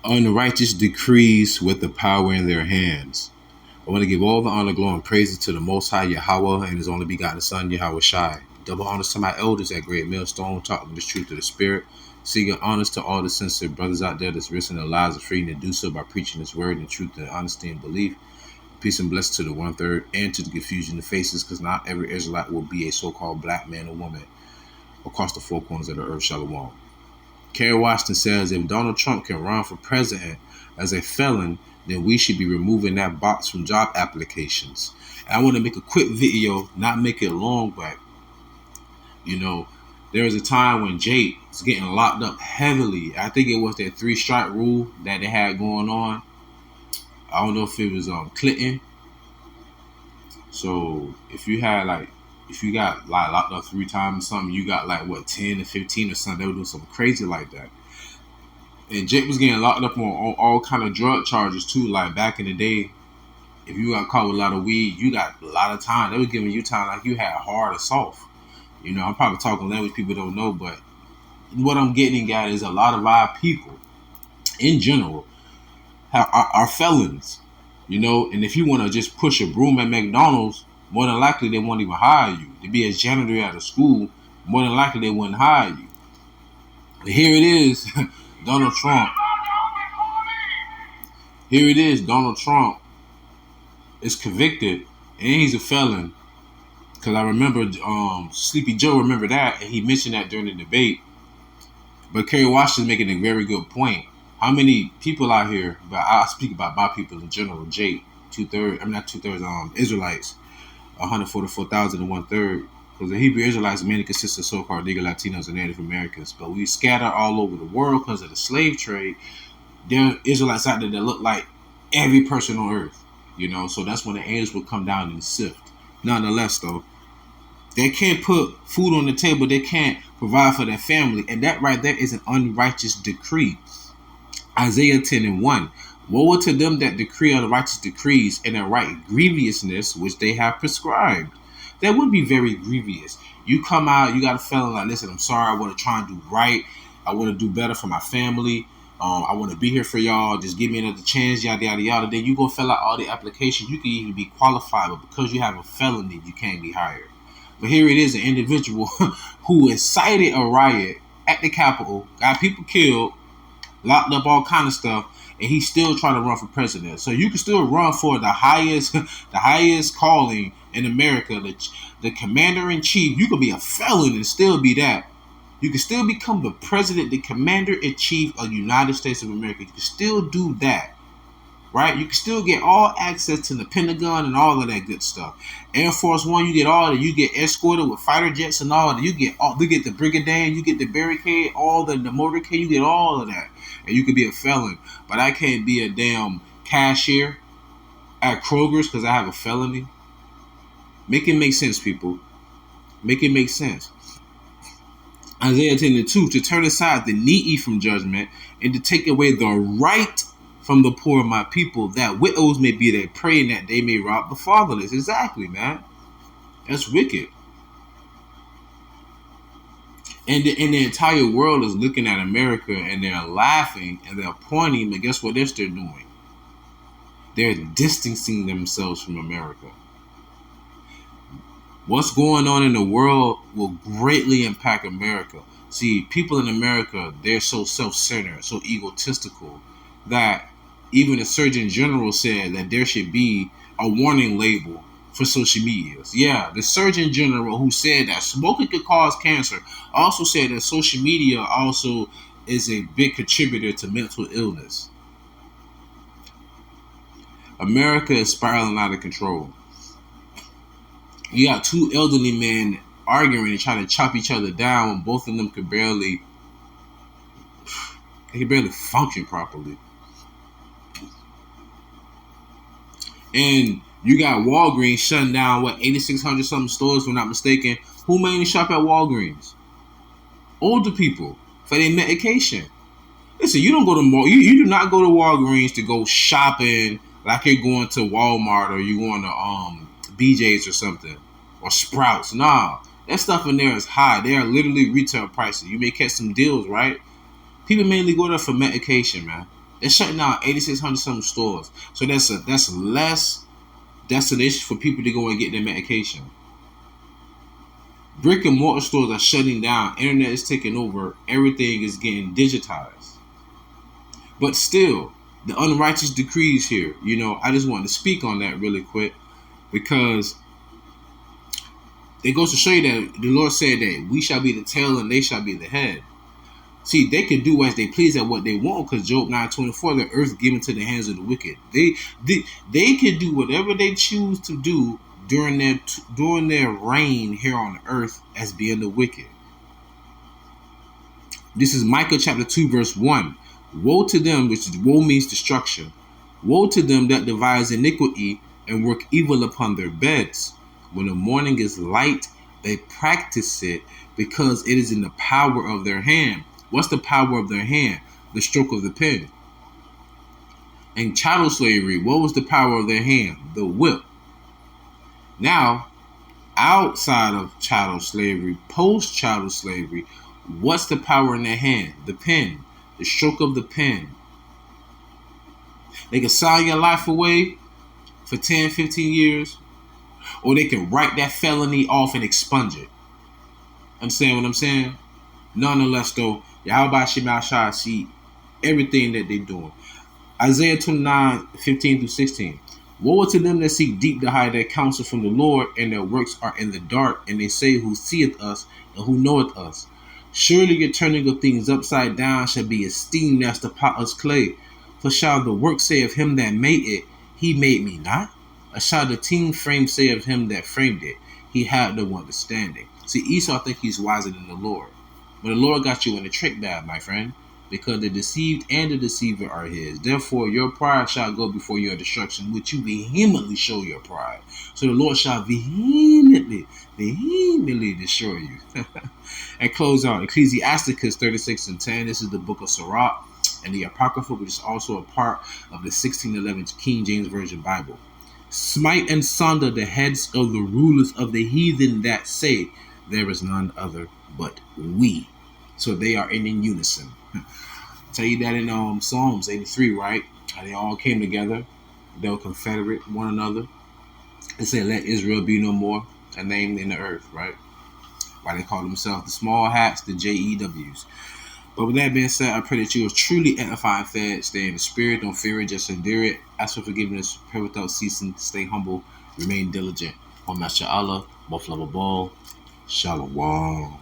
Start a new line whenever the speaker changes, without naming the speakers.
Unrighteous decrees with the power in their hands. I want to give all the honor, glory, and praises to the Most High Yahawah and His only begotten Son, YAHAWASHI. Double honors to my elders at Great Millstone, talking this truth to the Spirit. Seeking honors to all the sincere brothers out there that's risking their lives and freedom to do so by preaching His word in truth and honesty and belief. Peace and blessings to the 1/3 and to the confusion of faces, because not every Israelite will be a so-called black man or woman across the four corners of the earth. Shalom. Kerry Washington says, if Donald Trump can run for president as a felon, then we should be removing that box from job applications. And I want to make a quick video, not make it long, but, there was a time when Jake was getting locked up heavily. I think it was that 3-strike rule that they had going on. I don't know if it was Clinton. So if you got locked up 3 times or something, you got 10 or 15 or something. They were doing something crazy like that. And Jake was getting locked up on all kind of drug charges too. Like back in the day, if you got caught with a lot of weed, you got a lot of time. They were giving you time like you had hard or soft. I'm probably talking language people don't know, but what I'm getting at is a lot of our people in general are felons. And if you want to just push a broom at McDonald's, more than likely they won't even hire you. To be a janitor at a school, more than likely they wouldn't hire you. But here it is, Donald Trump. Here it is, Donald Trump is convicted and he's a felon. Because I remember Sleepy Joe remembered that, and he mentioned that during the debate. But Kerry Washington's making a very good point. How many people out here, but I'll speak about my people in general, Jake, Israelites, 144,000 and 1/3. Because the Hebrew Israelites mainly consist of so-called Negro Latinos and Native Americans. But we scatter all over the world because of the slave trade. There are Israelites out there that look like every person on earth. So that's when the angels will come down and sift. Nonetheless, though, they can't put food on the table. They can't provide for their family. And that right there is an unrighteous decree. Isaiah 10:1. Woe to them that decree unrighteous decrees and write grievousness which they have prescribed. That would be very grievous. You come out, you got a felon like, listen, I'm sorry, I want to try and do right. I want to do better for my family. I want to be here for y'all. Just give me another chance, yada, yada, yada. Then you go fill out all the applications. You can even be qualified, but because you have a felony, you can't be hired. But here it is, an individual who incited a riot at the Capitol, got people killed, locked up, all kind of stuff, and he's still trying to run for president. So you can still run for the highest calling in America, the commander-in-chief. You could be a felon and still be that. You can still become the president, the commander-in-chief of the United States of America. You can still do that, right? You can still get all access to the Pentagon and all of that good stuff. Air Force One, you get all that. You get escorted with fighter jets and all that. You get the Brigadier, you get the barricade, all the motorcade, you get all of that. And you could be a felon. But I can't be a damn cashier at Kroger's because I have a felony. Make it make sense, people. Make it make sense. Isaiah 10:2, to turn aside the needy from judgment and to take away the right from the poor of my people, that widows may be their prey and that they may rob the fatherless. Exactly, man. That's wicked. And the entire world is looking at America and they're laughing and they're pointing, but guess what else they're doing? They're distancing themselves from America. What's going on in the world will greatly impact America. See, people in America, they're so self-centered, so egotistical, that even the Surgeon General said that there should be a warning label for social medias. Yeah, the Surgeon General who said that smoking could cause cancer also said that social media also is a big contributor to mental illness. America is spiraling out of control. You got 2 elderly men arguing and trying to chop each other down when both of them could barely function properly. And you got Walgreens shutting down, 8,600 something stores, if I'm not mistaken. Who mainly shop at Walgreens? Older people for their medication. Listen, you don't go to you do not go to Walgreens to go shopping like you're going to Walmart or you going to BJ's or something or Sprouts. Nah, that stuff in there is high. They are literally retail prices. You may catch some deals, right? People mainly go there for medication, man. They're shutting down 8,600 some stores. So that's less destination for people to go and get their medication. Brick and mortar stores are shutting down. Internet is taking over. Everything is getting digitized. But still, the unrighteous decrees here. I just wanted to speak on that really quick because it goes to show you that the Lord said that we shall be the tail and they shall be the head. See, they can do as they please at what they want because Job 9:24, the earth given to the hands of the wicked. They can do whatever they choose to do during their reign here on earth as being the wicked. This is Micah chapter 2 verse 1. Woe to them, which woe means destruction. Woe to them that devise iniquity and work evil upon their beds. When the morning is light, they practice it because it is in the power of their hand. What's the power of their hand? The stroke of the pen. In chattel slavery, what was the power of their hand? The whip. Now, outside of chattel slavery, post-chattel slavery, what's the power in their hand? The pen. The stroke of the pen. They can sign your life away for 10, 15 years, or they can write that felony off and expunge it. Understand what I'm saying? Nonetheless, though, YAHAWASHI see everything that they're doing. Isaiah 29:15-16. Woe to them that seek deep to hide their counsel from the Lord, and their works are in the dark, and they say, who seeth us, and who knoweth us? Surely your turning of things upside down shall be esteemed as the potter's clay. For shall the work say of him that made it, he made me not? Or shall the team frame say of him that framed it, he had no understanding? See, Esau think he's wiser than the Lord. But the Lord got you in a trick bag, my friend, because the deceived and the deceiver are his. Therefore, your pride shall go before your destruction, which you vehemently show your pride. So the Lord shall vehemently destroy you. And close out Ecclesiasticus 36:10. This is the book of Sirach and the Apocrypha, which is also a part of the 1611 King James Version Bible. Smite and sunder the heads of the rulers of the heathen that say, there is none other but we. So they are in unison. Tell you that in Psalms 83, right? How they all came together. They were confederate one another. They said, let Israel be no more, a name in the earth, right? Why they call themselves the small hats, the JEWs. But with that being said, I pray that you are truly edified, fed, stay in the spirit, don't fear it, just endure it. Ask for forgiveness, pray without ceasing, stay humble, remain diligent. On Master Allah, most lovable, Shalom.